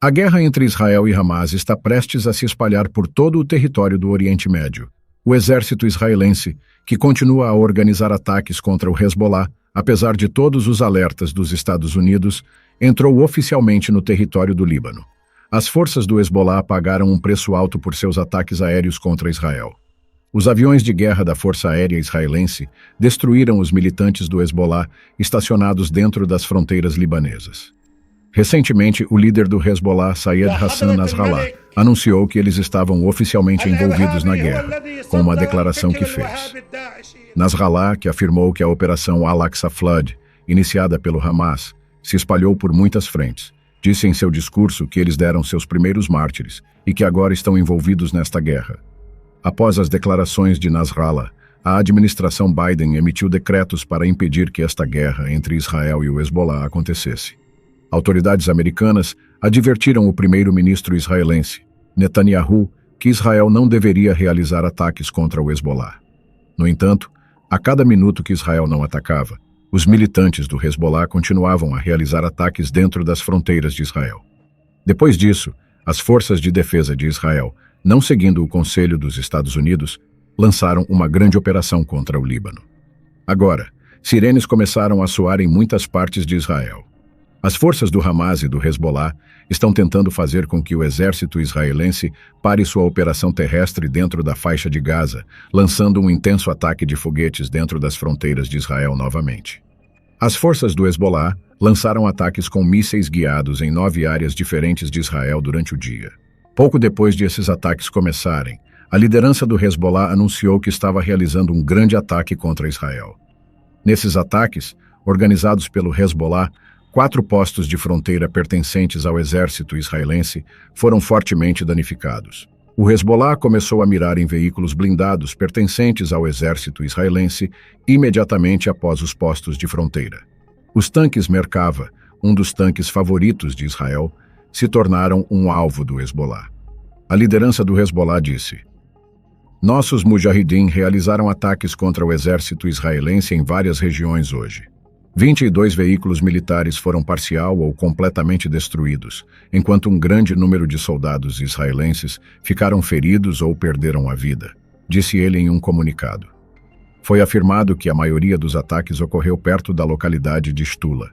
A guerra entre Israel e Hamas está prestes a se espalhar por todo o território do Oriente Médio. O exército israelense, que continua a organizar ataques contra o Hezbollah, apesar de todos os alertas dos Estados Unidos, entrou oficialmente no território do Líbano. As forças do Hezbollah pagaram um preço alto por seus ataques aéreos contra Israel. Os aviões de guerra da Força Aérea Israelense destruíram os militantes do Hezbollah estacionados dentro das fronteiras libanesas. Recentemente, o líder do Hezbollah, Sayed Hassan Nasrallah, anunciou que eles estavam oficialmente envolvidos na guerra, com uma declaração que fez. Nasrallah, que afirmou que a Operação Al-Aqsa Flood, iniciada pelo Hamas, se espalhou por muitas frentes, disse em seu discurso que eles deram seus primeiros mártires e que agora estão envolvidos nesta guerra. Após as declarações de Nasrallah, a administração Biden emitiu decretos para impedir que esta guerra entre Israel e o Hezbollah acontecesse. Autoridades americanas advertiram o primeiro-ministro israelense, Netanyahu, que Israel não deveria realizar ataques contra o Hezbollah. No entanto, a cada minuto que Israel não atacava, os militantes do Hezbollah continuavam a realizar ataques dentro das fronteiras de Israel. Depois disso, as forças de defesa de Israel, não seguindo o conselho dos Estados Unidos, lançaram uma grande operação contra o Líbano. Agora, sirenes começaram a soar em muitas partes de Israel. As forças do Hamas e do Hezbollah estão tentando fazer com que o exército israelense pare sua operação terrestre dentro da faixa de Gaza, lançando um intenso ataque de foguetes dentro das fronteiras de Israel novamente. As forças do Hezbollah lançaram ataques com mísseis guiados em 9 áreas diferentes de Israel durante o dia. Pouco depois de esses ataques começarem, a liderança do Hezbollah anunciou que estava realizando um grande ataque contra Israel. Nesses ataques, organizados pelo Hezbollah, 4 postos de fronteira pertencentes ao exército israelense foram fortemente danificados. O Hezbollah começou a mirar em veículos blindados pertencentes ao exército israelense imediatamente após os postos de fronteira. Os tanques Merkava, um dos tanques favoritos de Israel, se tornaram um alvo do Hezbollah. A liderança do Hezbollah disse: "Nossos mujahidin realizaram ataques contra o exército israelense em várias regiões hoje. 22 veículos militares foram parcial ou completamente destruídos, enquanto um grande número de soldados israelenses ficaram feridos ou perderam a vida", disse ele em um comunicado. Foi afirmado que a maioria dos ataques ocorreu perto da localidade de Shtula.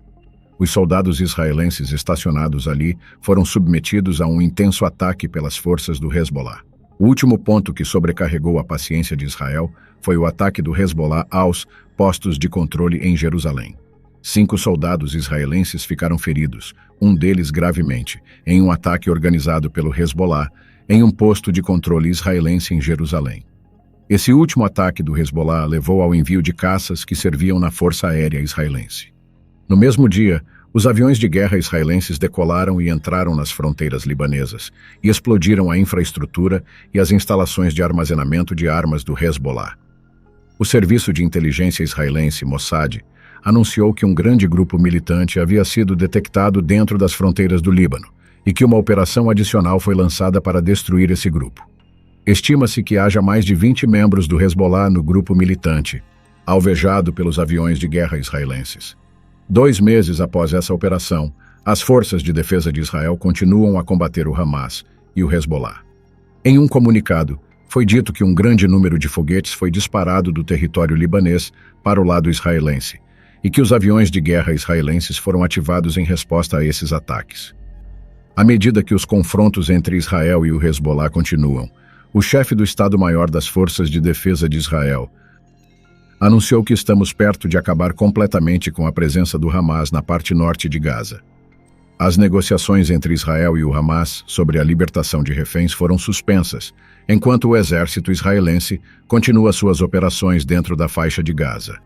Os soldados israelenses estacionados ali foram submetidos a um intenso ataque pelas forças do Hezbollah. O último ponto que sobrecarregou a paciência de Israel foi o ataque do Hezbollah aos postos de controle em Jerusalém. 5 soldados israelenses ficaram feridos, um deles gravemente, em um ataque organizado pelo Hezbollah em um posto de controle israelense em Jerusalém. Esse último ataque do Hezbollah levou ao envio de caças que serviam na Força Aérea Israelense. No mesmo dia, os aviões de guerra israelenses decolaram e entraram nas fronteiras libanesas e explodiram a infraestrutura e as instalações de armazenamento de armas do Hezbollah. O serviço de inteligência israelense, Mossad, anunciou que um grande grupo militante havia sido detectado dentro das fronteiras do Líbano e que uma operação adicional foi lançada para destruir esse grupo. Estima-se que haja mais de 20 membros do Hezbollah no grupo militante, alvejado pelos aviões de guerra israelenses. 2 meses após essa operação, as forças de defesa de Israel continuam a combater o Hamas e o Hezbollah. Em um comunicado, foi dito que um grande número de foguetes foi disparado do território libanês para o lado israelense, e que os aviões de guerra israelenses foram ativados em resposta a esses ataques. À medida que os confrontos entre Israel e o Hezbollah continuam, o chefe do Estado-Maior das Forças de Defesa de Israel anunciou que estamos perto de acabar completamente com a presença do Hamas na parte norte de Gaza. As negociações entre Israel e o Hamas sobre a libertação de reféns foram suspensas, enquanto o exército israelense continua suas operações dentro da faixa de Gaza.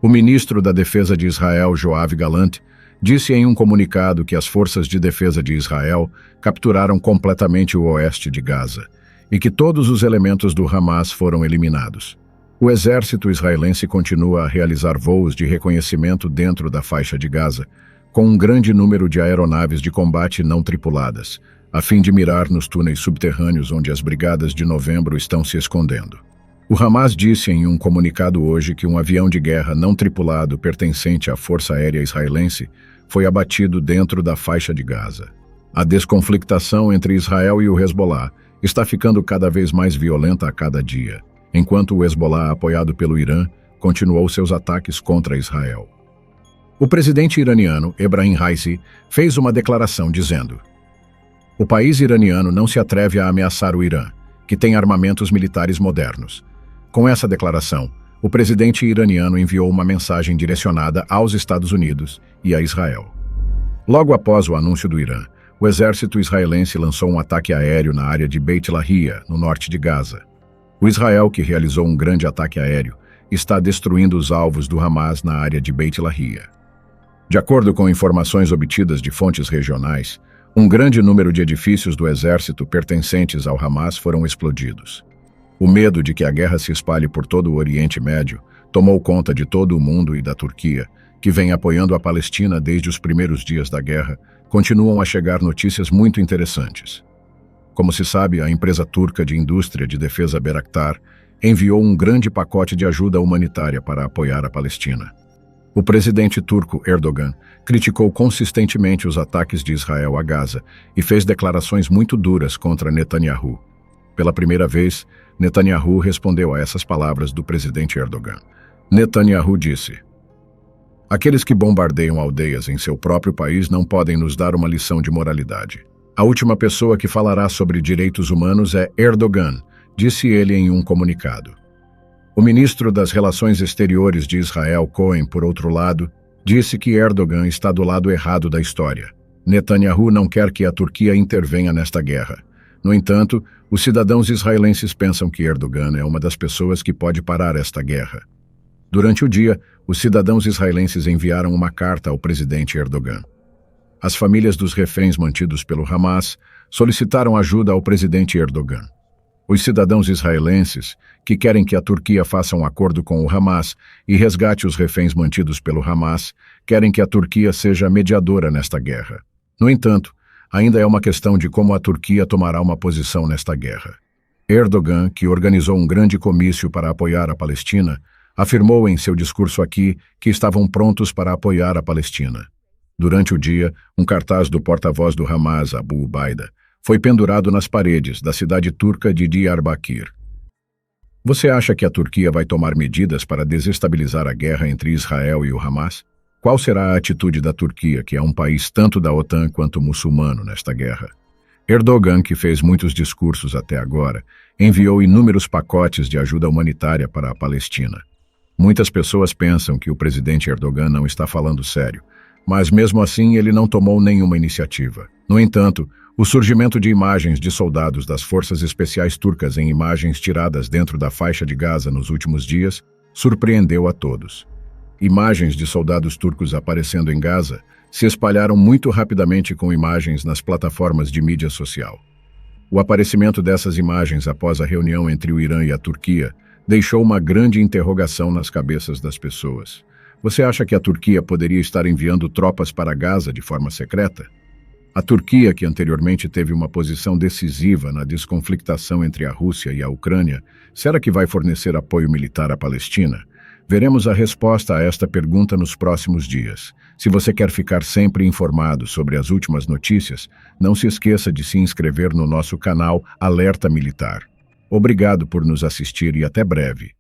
O ministro da Defesa de Israel, Yoav Gallant, disse em um comunicado que as forças de defesa de Israel capturaram completamente o oeste de Gaza e que todos os elementos do Hamas foram eliminados. O exército israelense continua a realizar voos de reconhecimento dentro da faixa de Gaza, com um grande número de aeronaves de combate não tripuladas, a fim de mirar nos túneis subterrâneos onde as brigadas de novembro estão se escondendo. O Hamas disse em um comunicado hoje que um avião de guerra não tripulado pertencente à Força Aérea Israelense foi abatido dentro da faixa de Gaza. A desconflictação entre Israel e o Hezbollah está ficando cada vez mais violenta a cada dia, enquanto o Hezbollah, apoiado pelo Irã, continuou seus ataques contra Israel. O presidente iraniano, Ebrahim Raisi, fez uma declaração dizendo: "O país iraniano não se atreve a ameaçar o Irã, que tem armamentos militares modernos." Com essa declaração, o presidente iraniano enviou uma mensagem direcionada aos Estados Unidos e a Israel. Logo após o anúncio do Irã, o exército israelense lançou um ataque aéreo na área de Beit Lahia, no norte de Gaza. O Israel, que realizou um grande ataque aéreo, está destruindo os alvos do Hamas na área de Beit Lahia. De acordo com informações obtidas de fontes regionais, um grande número de edifícios do exército pertencentes ao Hamas foram explodidos. O medo de que a guerra se espalhe por todo o Oriente Médio tomou conta de todo o mundo e da Turquia, que vem apoiando a Palestina desde os primeiros dias da guerra. Continuam a chegar notícias muito interessantes. Como se sabe, a empresa turca de indústria de defesa Bayraktar enviou um grande pacote de ajuda humanitária para apoiar a Palestina. O presidente turco Erdogan criticou consistentemente os ataques de Israel a Gaza e fez declarações muito duras contra Netanyahu. Pela primeira vez, Netanyahu respondeu a essas palavras do presidente Erdogan. Netanyahu disse: "Aqueles que bombardeiam aldeias em seu próprio país não podem nos dar uma lição de moralidade. A última pessoa que falará sobre direitos humanos é Erdogan", disse ele em um comunicado. O ministro das Relações Exteriores de Israel, Cohen, por outro lado, disse que Erdogan está do lado errado da história. Netanyahu não quer que a Turquia intervenha nesta guerra. No entanto, os cidadãos israelenses pensam que Erdogan é uma das pessoas que pode parar esta guerra. Durante o dia, os cidadãos israelenses enviaram uma carta ao presidente Erdogan. As famílias dos reféns mantidos pelo Hamas solicitaram ajuda ao presidente Erdogan. Os cidadãos israelenses, que querem que a Turquia faça um acordo com o Hamas e resgate os reféns mantidos pelo Hamas, querem que a Turquia seja mediadora nesta guerra. No entanto, ainda é uma questão de como a Turquia tomará uma posição nesta guerra. Erdogan, que organizou um grande comício para apoiar a Palestina, afirmou em seu discurso aqui que estavam prontos para apoiar a Palestina. Durante o dia, um cartaz do porta-voz do Hamas, Abu Ubaida, foi pendurado nas paredes da cidade turca de Diyarbakir. Você acha que a Turquia vai tomar medidas para desestabilizar a guerra entre Israel e o Hamas? Qual será a atitude da Turquia, que é um país tanto da OTAN quanto muçulmano nesta guerra? Erdogan, que fez muitos discursos até agora, enviou inúmeros pacotes de ajuda humanitária para a Palestina. Muitas pessoas pensam que o presidente Erdogan não está falando sério, mas mesmo assim ele não tomou nenhuma iniciativa. No entanto, o surgimento de imagens de soldados das forças especiais turcas em imagens tiradas dentro da faixa de Gaza nos últimos dias surpreendeu a todos. Imagens de soldados turcos aparecendo em Gaza se espalharam muito rapidamente com imagens nas plataformas de mídia social. O aparecimento dessas imagens após a reunião entre o Irã e a Turquia deixou uma grande interrogação nas cabeças das pessoas. Você acha que a Turquia poderia estar enviando tropas para Gaza de forma secreta? A Turquia, que anteriormente teve uma posição decisiva na desconflictação entre a Rússia e a Ucrânia, será que vai fornecer apoio militar à Palestina? Veremos a resposta a esta pergunta nos próximos dias. Se você quer ficar sempre informado sobre as últimas notícias, não se esqueça de se inscrever no nosso canal Alerta Militar. Obrigado por nos assistir e até breve.